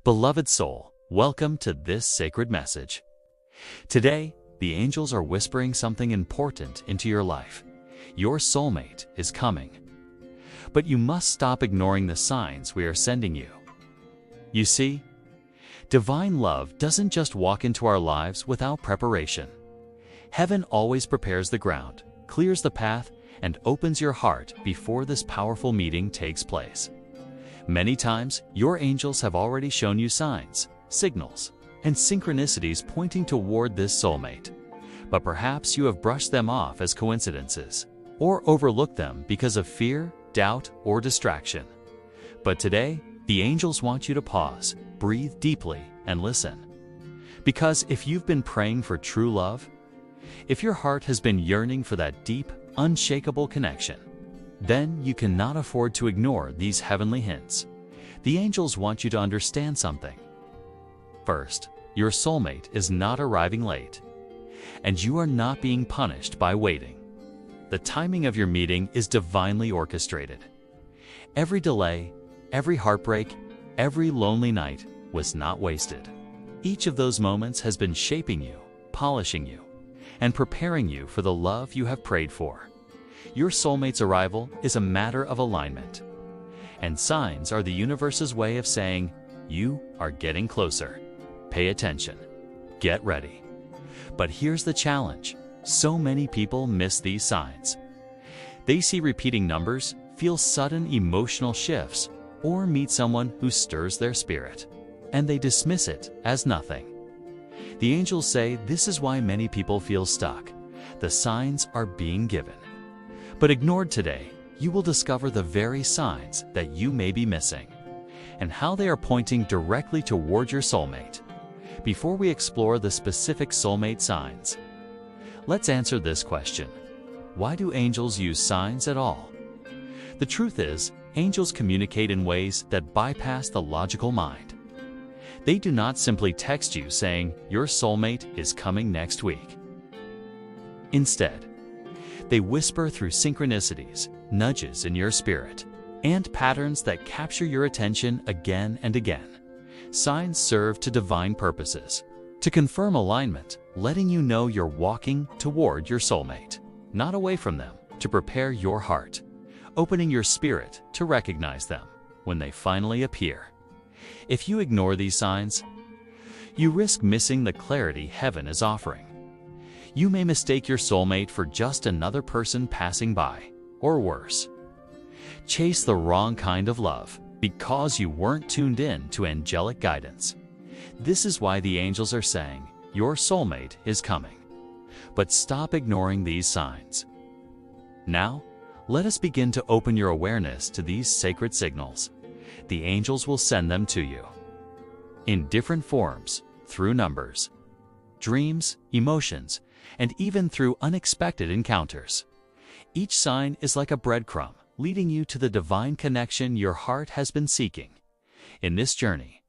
Beloved soul, welcome to this sacred message. Today, the angels are whispering something important into your life. Your soulmate is coming. But you must stop ignoring the signs we are sending you. You see, divine love doesn't just walk into our lives without preparation. Heaven always prepares the ground, clears the path, and opens your heart before this powerful meeting takes place. Many times, your angels have already shown you signs, signals, and synchronicities pointing toward this soulmate. But perhaps you have brushed them off as coincidences, or overlooked them because of fear, doubt, or distraction. But today, the angels want you to pause, breathe deeply, and listen. Because if you've been praying for true love, if your heart has been yearning for that deep, unshakable connection, then you cannot afford to ignore these heavenly hints. The angels want you to understand something. First, your soulmate is not arriving late, and you are not being punished by waiting. The timing of your meeting is divinely orchestrated. Every delay, every heartbreak, every lonely night was not wasted. Each of those moments has been shaping you, polishing you, and preparing you for the love you have prayed for. Your soulmate's arrival is a matter of alignment. And signs are the universe's way of saying, you are getting closer. Pay attention. Get ready. But here's the challenge. So many people miss these signs. They see repeating numbers, feel sudden emotional shifts, or meet someone who stirs their spirit, and they dismiss it as nothing. The angels say this is why many people feel stuck. The signs are being given. But ignored today, you will discover the very signs that you may be missing, and how they are pointing directly toward your soulmate. Before we explore the specific soulmate signs, let's answer this question. Why do angels use signs at all? The truth is, angels communicate in ways that bypass the logical mind. They do not simply text you saying, your soulmate is coming next week. Instead, they whisper through synchronicities, nudges in your spirit, and patterns that capture your attention again and again. Signs serve to divine purposes, to confirm alignment, letting you know you're walking toward your soulmate, not away from them, to prepare your heart, opening your spirit to recognize them when they finally appear. If you ignore these signs, you risk missing the clarity heaven is offering. You may mistake your soulmate for just another person passing by, or worse. Chase the wrong kind of love because you weren't tuned in to angelic guidance. This is why the angels are saying, your soulmate is coming. But stop ignoring these signs. Now, let us begin to open your awareness to these sacred signals. The angels will send them to you in different forms, through numbers, dreams, emotions, and even through unexpected encounters. Each sign is like a breadcrumb, leading you to the divine connection your heart has been seeking. In this journey,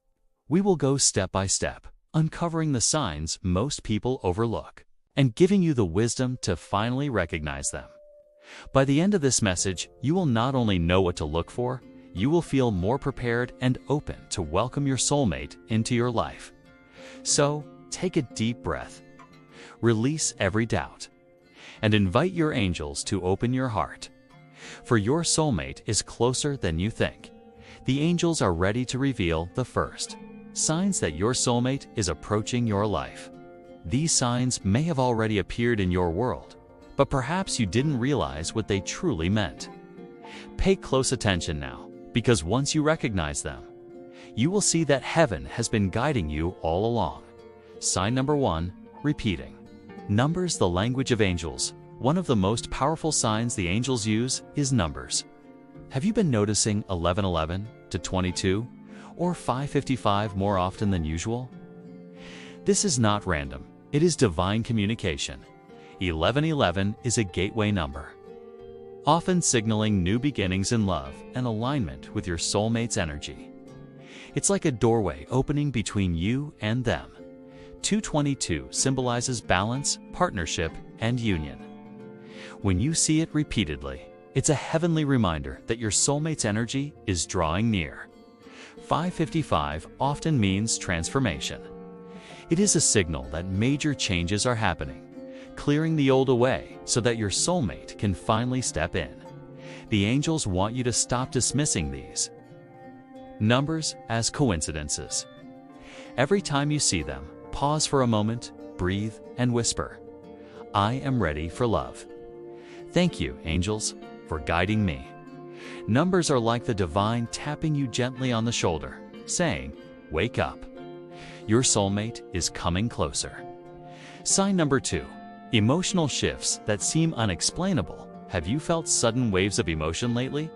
we will go step by step, uncovering the signs most people overlook, and giving you the wisdom to finally recognize them. By the end of this message, you will not only know what to look for, you will feel more prepared and open to welcome your soulmate into your life. So, take a deep breath, release every doubt, and invite your angels to open your heart. For your soulmate is closer than you think. The angels are ready to reveal the first signs that your soulmate is approaching your life. These signs may have already appeared in your world, but perhaps you didn't realize what they truly meant. Pay close attention now, because once you recognize them, you will see that heaven has been guiding you all along. Sign number 1, repeating. Numbers, the language of angels. One of the most powerful signs the angels use is numbers. Have you been noticing 1111 to 22 or 555 more often than usual? This is not random. It is divine communication. 1111 is a gateway number, often signaling new beginnings in love and alignment with your soulmate's energy. It's like a doorway opening between you and them. 222 symbolizes balance, partnership, and union. When you see it repeatedly, it's a heavenly reminder that your soulmate's energy is drawing near. 555 often means transformation. It is a signal that major changes are happening, clearing the old away so that your soulmate can finally step in. The angels want you to stop dismissing these numbers as coincidences. Every time you see them, pause for a moment, breathe, and whisper, "I am ready for love." Thank you, angels, for guiding me. Numbers are like the divine tapping you gently on the shoulder, saying, "Wake up. Your soulmate is coming closer." Sign number 2. Emotional shifts that seem unexplainable. Have you felt sudden waves of emotion lately?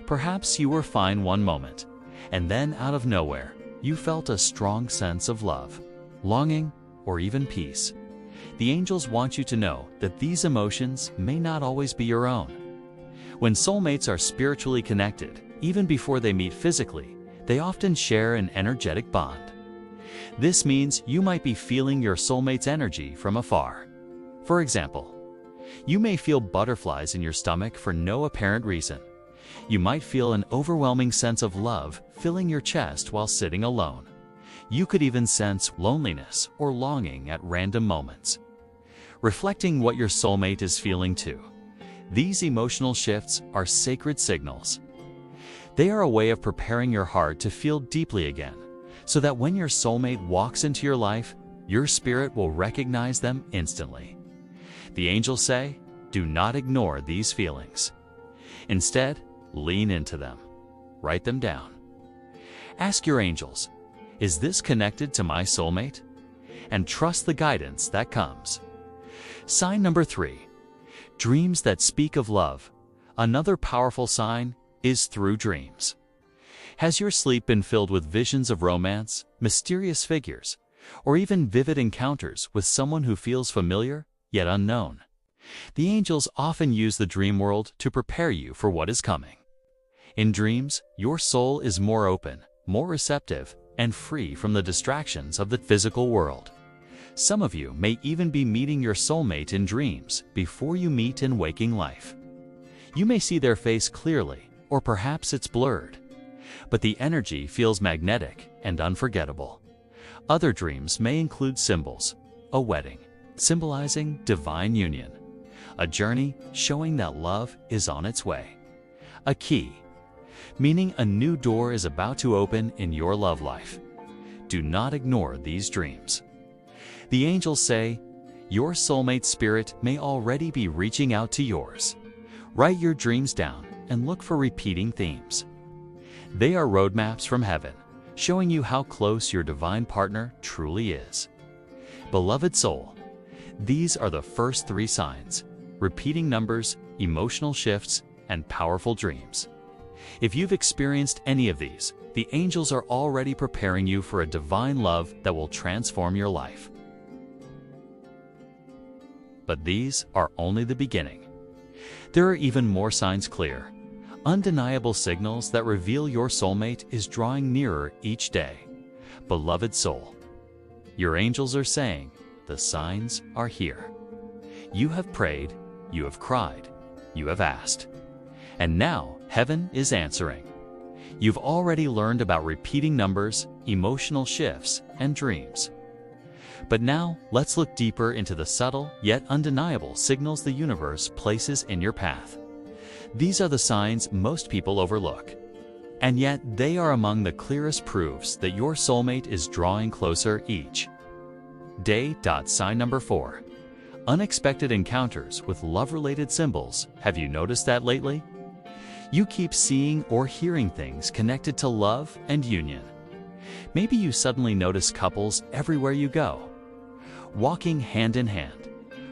Perhaps you were fine one moment, and then out of nowhere, you felt a strong sense of love, longing, or even peace. The angels want you to know that these emotions may not always be your own. When soulmates are spiritually connected, even before they meet physically, they often share an energetic bond. This means you might be feeling your soulmate's energy from afar. For example, you may feel butterflies in your stomach for no apparent reason. You might feel an overwhelming sense of love filling your chest while sitting alone. You could even sense loneliness or longing at random moments. Reflecting what your soulmate is feeling too. These emotional shifts are sacred signals. They are a way of preparing your heart to feel deeply again, so that when your soulmate walks into your life, your spirit will recognize them instantly. The angels say, do not ignore these feelings. Instead, lean into them. Write them down. Ask your angels, is this connected to my soulmate? And trust the guidance that comes. Sign number 3. Dreams that speak of love. Another powerful sign is through dreams. Has your sleep been filled with visions of romance, mysterious figures, or even vivid encounters with someone who feels familiar yet unknown? The angels often use the dream world to prepare you for what is coming. In dreams, your soul is more open, more receptive, and free from the distractions of the physical world. Some of you may even be meeting your soulmate in dreams before you meet in waking life. You may see their face clearly, or perhaps it's blurred, but the energy feels magnetic and unforgettable. Other dreams may include symbols: a wedding, symbolizing divine union; a journey showing that love is on its way; a key, meaning a new door is about to open in your love life. Do not ignore these dreams. The angels say, your soulmate spirit may already be reaching out to yours. Write your dreams down and look for repeating themes. They are roadmaps from heaven, showing you how close your divine partner truly is. Beloved soul, these are the first 3 signs: repeating numbers, emotional shifts, and powerful dreams. If you've experienced any of these, the angels are already preparing you for a divine love that will transform your life. But these are only the beginning. There are even more signs clear, undeniable signals that reveal your soulmate is drawing nearer each day. Beloved soul, your angels are saying, the signs are here. You have prayed, you have cried, you have asked. And now heaven is answering. You've already learned about repeating numbers, emotional shifts, and dreams. But now let's look deeper into the subtle yet undeniable signals the universe places in your path. These are the signs most people overlook, and yet they are among the clearest proofs that your soulmate is drawing closer each day. Sign number 4. Unexpected encounters with love-related symbols. Have you noticed that lately? You keep seeing or hearing things connected to love and union. Maybe you suddenly notice couples everywhere you go, walking hand in hand.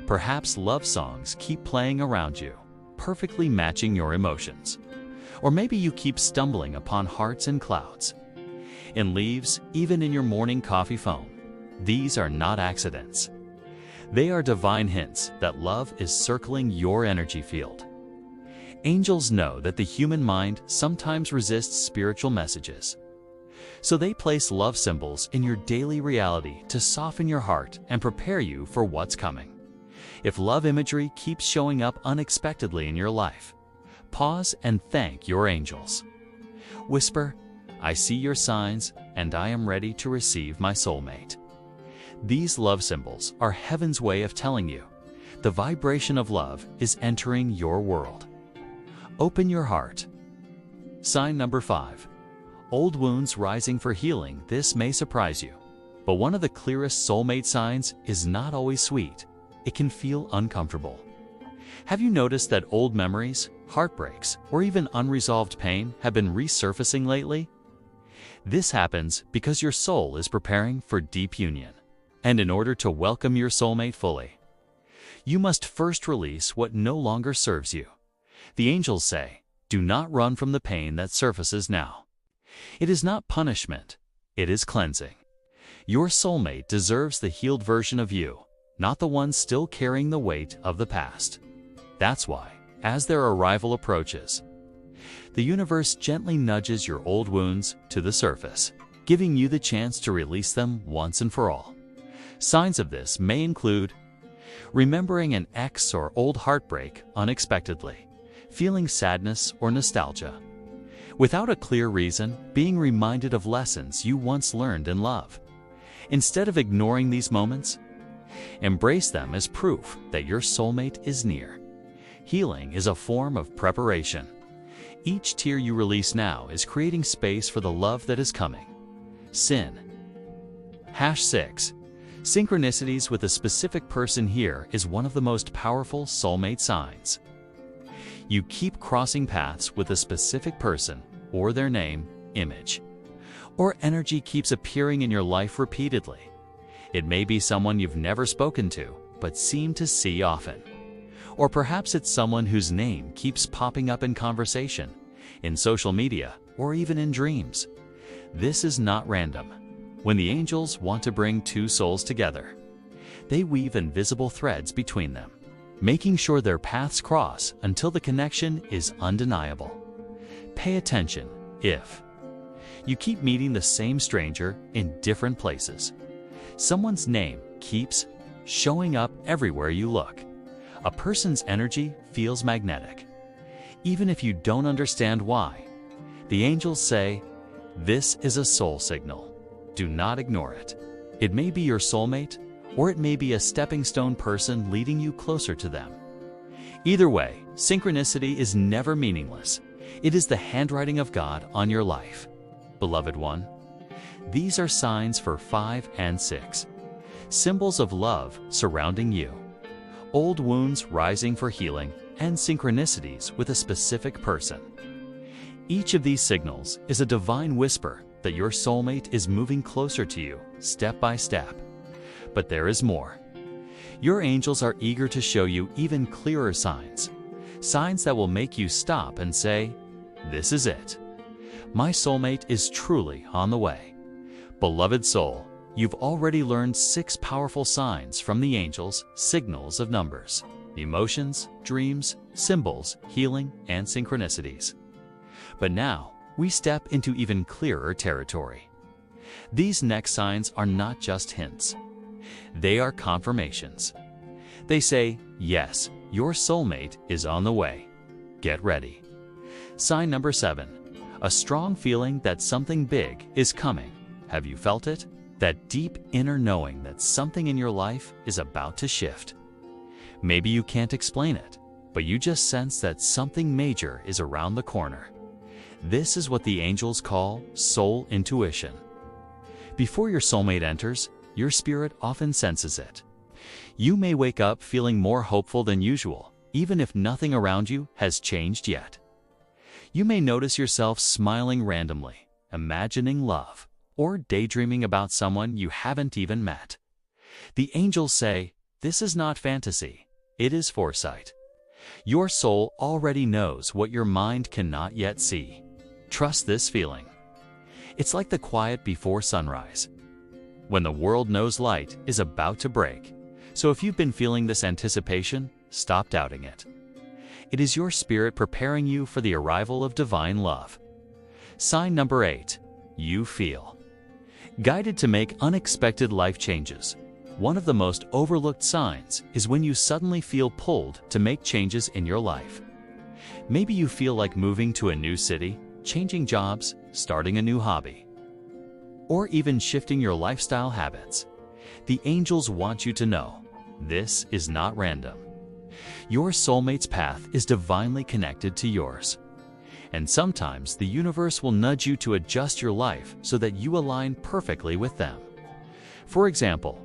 Perhaps love songs keep playing around you, perfectly matching your emotions. Or maybe you keep stumbling upon hearts in clouds, in leaves, even in your morning coffee foam. These are not accidents. They are divine hints that love is circling your energy field. Angels know that the human mind sometimes resists spiritual messages, so they place love symbols in your daily reality to soften your heart and prepare you for what's coming. If love imagery keeps showing up unexpectedly in your life, pause and thank your angels. Whisper, I see your signs, and I am ready to receive my soulmate. These love symbols are heaven's way of telling you the vibration of love is entering your world. Open your heart. Sign number 5. Old wounds rising for healing. This may surprise you, but one of the clearest soulmate signs is not always sweet. It can feel uncomfortable. Have you noticed that old memories, heartbreaks, or even unresolved pain have been resurfacing lately? This happens because your soul is preparing for deep union. And in order to welcome your soulmate fully, you must first release what no longer serves you. The angels say, do not run from the pain that surfaces now. It is not punishment, it is cleansing. Your soulmate deserves the healed version of you, not the one still carrying the weight of the past. That's why, as their arrival approaches, the universe gently nudges your old wounds to the surface, giving you the chance to release them once and for all. Signs of this may include remembering an ex or old heartbreak unexpectedly, feeling sadness or nostalgia, without a clear reason, being reminded of lessons you once learned in love. Instead of ignoring these moments, embrace them as proof that your soulmate is near. Healing is a form of preparation. Each tear you release now is creating space for the love that is coming. Sin. #6. Synchronicities with a specific person. Here is one of the most powerful soulmate signs. You keep crossing paths with a specific person, or their name, image, or energy keeps appearing in your life repeatedly. It may be someone you've never spoken to, but seem to see often. Or perhaps it's someone whose name keeps popping up in conversation, in social media, or even in dreams. This is not random. When the angels want to bring two souls together, they weave invisible threads between them, making sure their paths cross until the connection is undeniable. Pay attention if you keep meeting the same stranger in different places. Someone's name keeps showing up everywhere you look. A person's energy feels magnetic. Even if you don't understand why, the angels say, this is a soul signal. Do not ignore it. It may be your soulmate, or it may be a stepping stone person leading you closer to them. Either way, synchronicity is never meaningless. It is the handwriting of God on your life. Beloved one, these are signs for 5 and 6, symbols of love surrounding you, old wounds rising for healing, and synchronicities with a specific person. Each of these signals is a divine whisper that your soulmate is moving closer to you, step by step. But there is more. Your angels are eager to show you even clearer signs, signs that will make you stop and say, this is it. My soulmate is truly on the way. Beloved soul, you've already learned 6 powerful signs from the angels, signals of numbers, emotions, dreams, symbols, healing, and synchronicities. But now, we step into even clearer territory. These next signs are not just hints. They are confirmations. They say, yes, your soulmate is on the way. Get ready. Sign number 7. A strong feeling that something big is coming. Have you felt it? That deep inner knowing that something in your life is about to shift. Maybe you can't explain it, but you just sense that something major is around the corner. This is what the angels call soul intuition. Before your soulmate enters, your spirit often senses it. You may wake up feeling more hopeful than usual, even if nothing around you has changed yet. You may notice yourself smiling randomly, imagining love, or daydreaming about someone you haven't even met. The angels say, this is not fantasy, it is foresight. Your soul already knows what your mind cannot yet see. Trust this feeling. It's like the quiet before sunrise, when the world knows light is about to break. So if you've been feeling this anticipation, stop doubting it. It is your spirit preparing you for the arrival of divine love. Sign number 8. You feel guided to make unexpected life changes. One of the most overlooked signs is when you suddenly feel pulled to make changes in your life. Maybe you feel like moving to a new city, changing jobs, starting a new hobby, or even shifting your lifestyle habits. The angels want you to know this is not random. Your soulmate's path is divinely connected to yours. And sometimes the universe will nudge you to adjust your life so that you align perfectly with them. For example,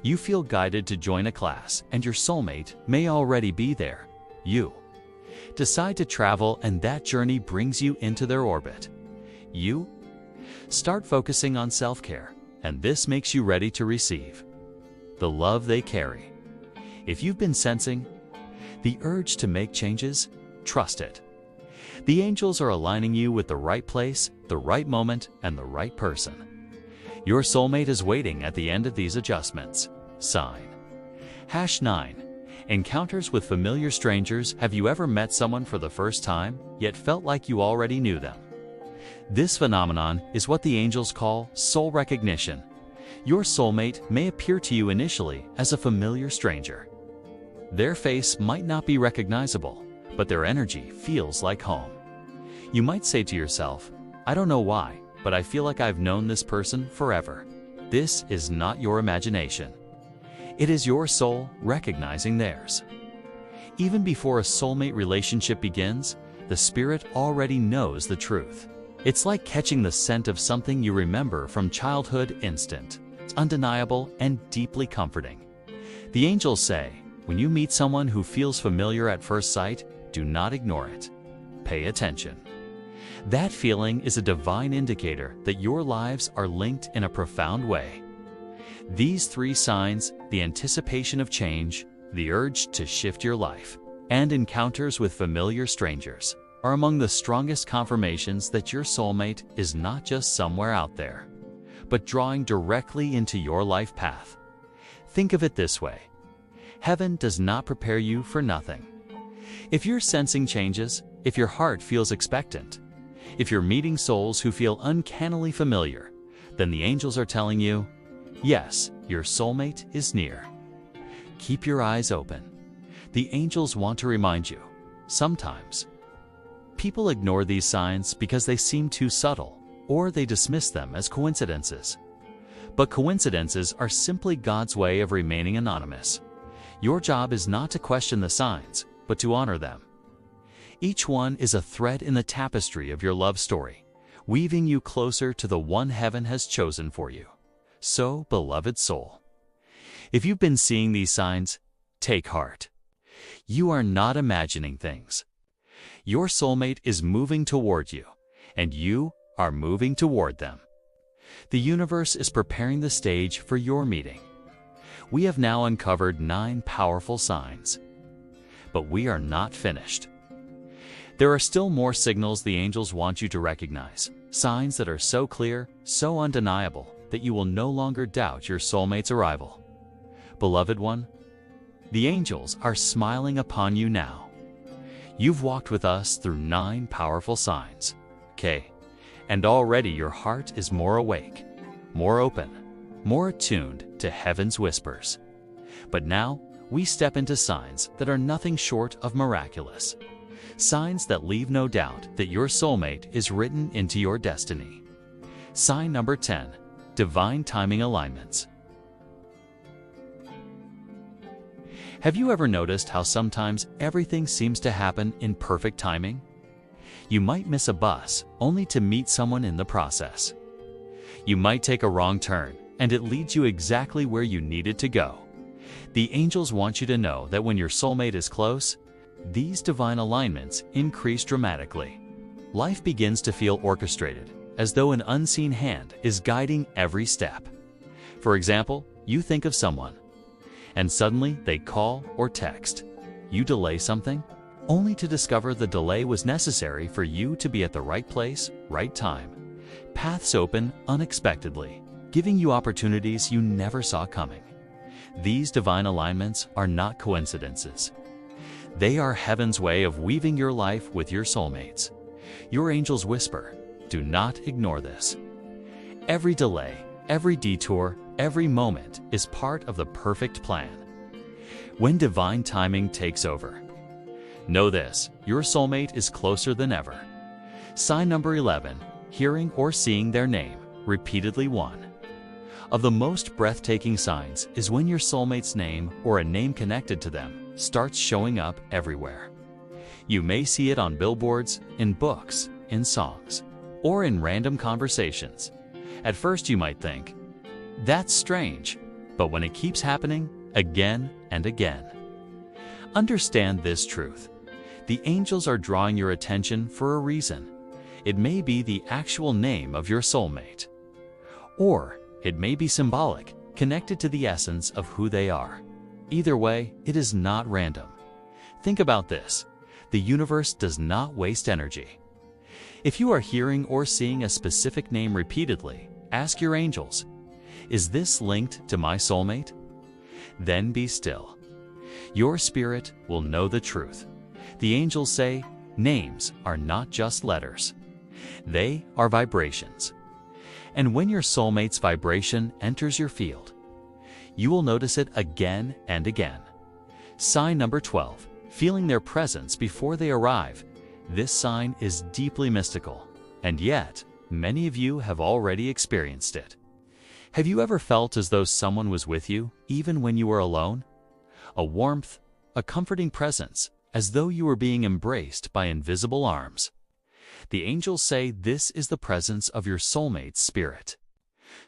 you feel guided to join a class and your soulmate may already be there. You decide to travel and that journey brings you into their orbit. You start focusing on self-care, and this makes you ready to receive the love they carry. If you've been sensing the urge to make changes, trust it. The angels are aligning you with the right place, the right moment, and the right person. Your soulmate is waiting at the end of these adjustments. Sign #9. Encounters with familiar strangers. Have you ever met someone for the first time, yet felt like you already knew them? This phenomenon is what the angels call soul recognition. Your soulmate may appear to you initially as a familiar stranger. Their face might not be recognizable, but their energy feels like home. You might say to yourself, I don't know why, but I feel like I've known this person forever. This is not your imagination. It is your soul recognizing theirs. Even before a soulmate relationship begins, the spirit already knows the truth. It's like catching the scent of something you remember from childhood instant. It's undeniable and deeply comforting. The angels say, when you meet someone who feels familiar at first sight, do not ignore it. Pay attention. That feeling is a divine indicator that your lives are linked in a profound way. These 3 signs, the anticipation of change, the urge to shift your life, and encounters with familiar strangers, are among the strongest confirmations that your soulmate is not just somewhere out there, but drawing directly into your life path. Think of it this way. Heaven does not prepare you for nothing. If you're sensing changes, if your heart feels expectant, if you're meeting souls who feel uncannily familiar, then the angels are telling you, yes, your soulmate is near. Keep your eyes open. The angels want to remind you, sometimes people ignore these signs because they seem too subtle, or they dismiss them as coincidences. But coincidences are simply God's way of remaining anonymous. Your job is not to question the signs, but to honor them. Each one is a thread in the tapestry of your love story, weaving you closer to the one heaven has chosen for you. So, beloved soul, if you've been seeing these signs, take heart. You are not imagining things. Your soulmate is moving toward you, and you are moving toward them. The universe is preparing the stage for your meeting. We have now uncovered 9 powerful signs. But we are not finished. There are still more signals the angels want you to recognize, signs that are so clear, so undeniable, that you will no longer doubt your soulmate's arrival. Beloved one, the angels are smiling upon you now. You've walked with us through 9 powerful signs, okay? And already your heart is more awake, more open, more attuned to heaven's whispers. But now, we step into signs that are nothing short of miraculous. Signs that leave no doubt that your soulmate is written into your destiny. Sign number 10, divine timing alignments. Have you ever noticed how sometimes everything seems to happen in perfect timing? You might miss a bus only to meet someone in the process. You might take a wrong turn and it leads you exactly where you needed to go. The angels want you to know that when your soulmate is close, these divine alignments increase dramatically. Life begins to feel orchestrated, as though an unseen hand is guiding every step. For example, you think of someone, and suddenly they call or text. You delay something, only to discover the delay was necessary for you to be at the right place, right time. Paths open unexpectedly, giving you opportunities you never saw coming. These divine alignments are not coincidences. They are heaven's way of weaving your life with your soulmates. Your angels whisper, do not ignore this. Every delay, every detour, every moment is part of the perfect plan. When divine timing takes over, know this, your soulmate is closer than ever. Sign number 11, hearing or seeing their name repeatedly. One of the most breathtaking signs is when your soulmate's name or a name connected to them starts showing up everywhere. You may see it on billboards, in books, in songs, or in random conversations. At first you might think, that's strange, but when it keeps happening again and again, understand this truth. The angels are drawing your attention for a reason. It may be the actual name of your soulmate, or it may be symbolic, connected to the essence of who they are. Either way, it is not random. Think about this. The universe does not waste energy. If you are hearing or seeing a specific name repeatedly, ask your angels, is this linked to my soulmate? Then be still. Your spirit will know the truth. The angels say, names are not just letters. They are vibrations. And when your soulmate's vibration enters your field, you will notice it again and again. Sign number 12, feeling their presence before they arrive. This sign is deeply mystical, and yet many of you have already experienced it. Have you ever felt as though someone was with you, even when you were alone? A warmth, a comforting presence, as though you were being embraced by invisible arms. The angels say this is the presence of your soulmate's spirit.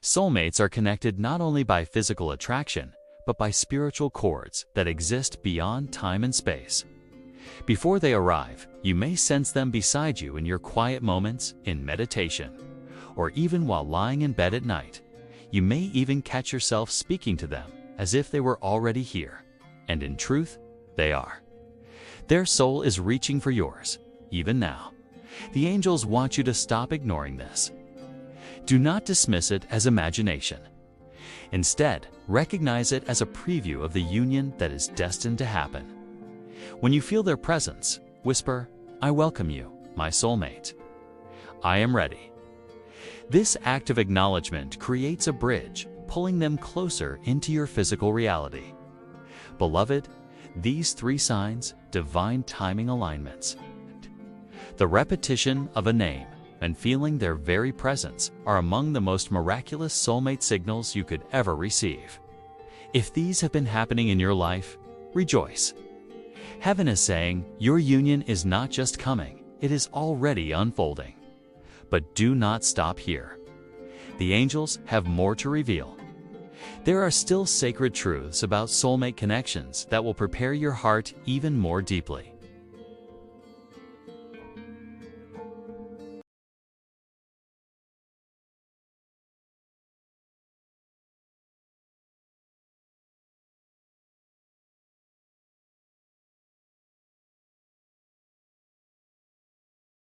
Soulmates are connected not only by physical attraction, but by spiritual cords that exist beyond time and space. Before they arrive, you may sense them beside you in your quiet moments, in meditation, or even while lying in bed at night. You may even catch yourself speaking to them as if they were already here. And in truth, they are. Their soul is reaching for yours, even now. The angels want you to stop ignoring this. Do not dismiss it as imagination. Instead, recognize it as a preview of the union that is destined to happen. When you feel their presence, whisper, I welcome you, my soulmate. I am ready. This act of acknowledgement creates a bridge, pulling them closer into your physical reality. Beloved, these three signs, divine timing alignments, the repetition of a name, and feeling their very presence are among the most miraculous soulmate signals you could ever receive. If these have been happening in your life, rejoice. Heaven is saying your union is not just coming, it is already unfolding. But do not stop here. The angels have more to reveal. There are still sacred truths about soulmate connections that will prepare your heart even more deeply.